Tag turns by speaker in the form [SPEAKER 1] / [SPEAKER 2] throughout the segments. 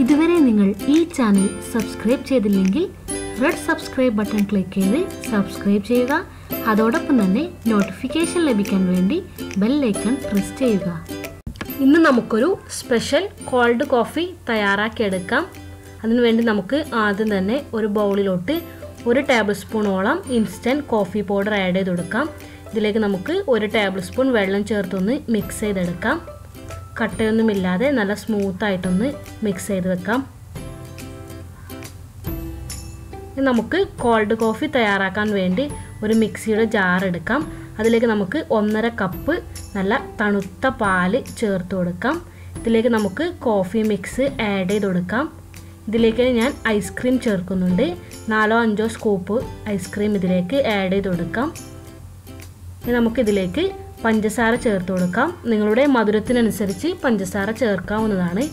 [SPEAKER 1] ഇതുവരെ നിങ്ങൾ ഈ ചാനൽ സബ്സ്ക്രൈബ് ചെയ്തില്ലെങ്കിൽ റെഡ് സബ്സ്ക്രൈബ് ബട്ടൺ ക്ലിക്ക് ചെയ്ത് സബ്സ്ക്രൈബ് ചെയ്യുക. അതോടൊപ്പം തന്നെ നോട്ടിഫിക്കേഷൻ ലഭിക്കാൻ വേണ്ടി ബെൽ ഐക്കൺ പ്രസ് ചെയ്യുക. ഇന്ന് നമുക്കൊരു സ്പെഷ്യൽ കോൾഡ് കോഫി തയ്യാറാക്കിയെടുക്കാം. അതിനുവേണ്ടി നമുക്ക് ആദ്യം തന്നെ ഒരു ബൗളിലോട്ട് 1 ടേബിൾ സ്പൂണോളം ഇൻസ്റ്റൻറ്റ് കോഫി പൗഡർ ആഡ് ചെയ്ത് കൊടുക്കാം. ഇതിലേക്ക് നമുക്ക് 1 ടേബിൾ സ്പൂൺ വെള്ളം ചേർത്തൊന്ന് മിക്സ് ചെയ്തെടുക്കാം. കട്ടയൊന്നുമില്ലാതെ നല്ല സ്മൂത്തായിട്ടൊന്ന് മിക്സ് ചെയ്ത് വെക്കാം. നമുക്ക് കോൾഡ് കോഫി തയ്യാറാക്കാൻ വേണ്ടി ഒരു മിക്സിയുടെ ജാർ എടുക്കാം. അതിലേക്ക് നമുക്ക് 1.5 കപ്പ് നല്ല തണുത്ത പാല് ചേർത്ത് കൊടുക്കാം. ഇതിലേക്ക് നമുക്ക് കോഫി മിക്സ് ആഡ് ചെയ്ത് കൊടുക്കാം. ഇതിലേക്ക് ഞാൻ ഐസ്ക്രീം ചേർക്കുന്നുണ്ട്. 4-5 സ്കൂപ്പ് ഐസ്ക്രീം ഇതിലേക്ക് ആഡ് ചെയ്ത് കൊടുക്കാം. ഇനി നമുക്കിതിലേക്ക് പഞ്ചസാര ചേർത്ത് കൊടുക്കാം. നിങ്ങളുടെ മധുരത്തിനനുസരിച്ച് പഞ്ചസാര ചേർക്കാവുന്നതാണ്.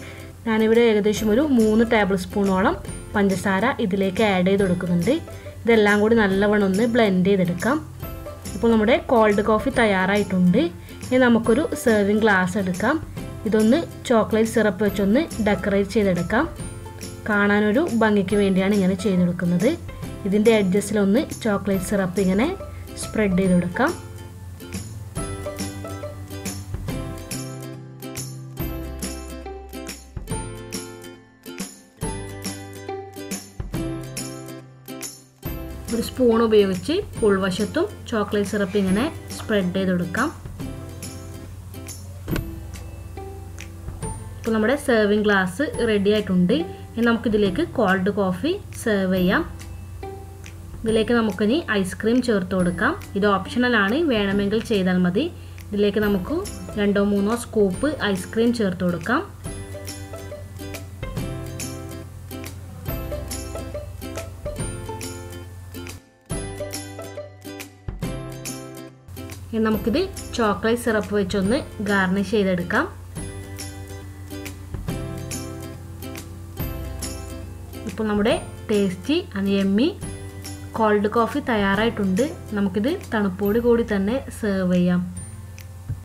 [SPEAKER 1] ഞാനിവിടെ ഏകദേശം ഒരു 3 ടേബിൾ സ്പൂണോളം പഞ്ചസാര ഇതിലേക്ക് ആഡ് ചെയ്ത് കൊടുക്കുന്നുണ്ട്. ഇതെല്ലാം കൂടി നല്ലവണ്ണം ഒന്ന് ബ്ലെൻഡ് ചെയ്തെടുക്കാം. ഇപ്പോൾ നമ്മുടെ കോൾഡ് കോഫി തയ്യാറായിട്ടുണ്ട്. ഇനി നമുക്കൊരു സെർവിങ് ഗ്ലാസ് എടുക്കാം. ഇതൊന്ന് ചോക്ലേറ്റ് സിറപ്പ് വെച്ചൊന്ന് ഡെക്കറേറ്റ് ചെയ്തെടുക്കാം. കാണാനൊരു ഭംഗിക്ക് വേണ്ടിയാണ് ഇങ്ങനെ ചെയ്തെടുക്കുന്നത്. ഇതിൻ്റെ എഡ്ജസിലൊന്ന് ചോക്ലേറ്റ് സിറപ്പ് ഇങ്ങനെ സ്പ്രെഡ് ചെയ്ത് കൊടുക്കാം. ഒരു സ്പൂൺ ഉപയോഗിച്ച് ഉൾവശത്തും ചോക്ലേറ്റ് സിറപ്പ് ഇങ്ങനെ സ്പ്രെഡ് ചെയ്ത് കൊടുക്കാം. ഇപ്പോൾ നമ്മുടെ സെർവിങ് ഗ്ലാസ് റെഡി ആയിട്ടുണ്ട്. ഇനി നമുക്കിതിലേക്ക് കോൾഡ് കോഫി സെർവ് ചെയ്യാം. ഇതിലേക്ക് നമുക്കിനി ഐസ്ക്രീം ചേർത്ത് കൊടുക്കാം. ഇത് ഓപ്ഷണലാണ്, വേണമെങ്കിൽ ചെയ്താൽ മതി. ഇതിലേക്ക് നമുക്ക് 2-3 സ്കൂപ്പ് ഐസ്ക്രീം ചേർത്ത് കൊടുക്കാം. ഇനി നമുക്കിത് ചോക്ലേറ്റ് സിറപ്പ് വെച്ചൊന്ന് ഗാർണിഷ് ചെയ്തെടുക്കാം. ഇപ്പോൾ നമ്മുടെ tasty and yummy cold coffee തയ്യാറായിട്ടുണ്ട്. നമുക്കിത് തണുപ്പോട് കൂടി തന്നെ സെർവ് ചെയ്യാം.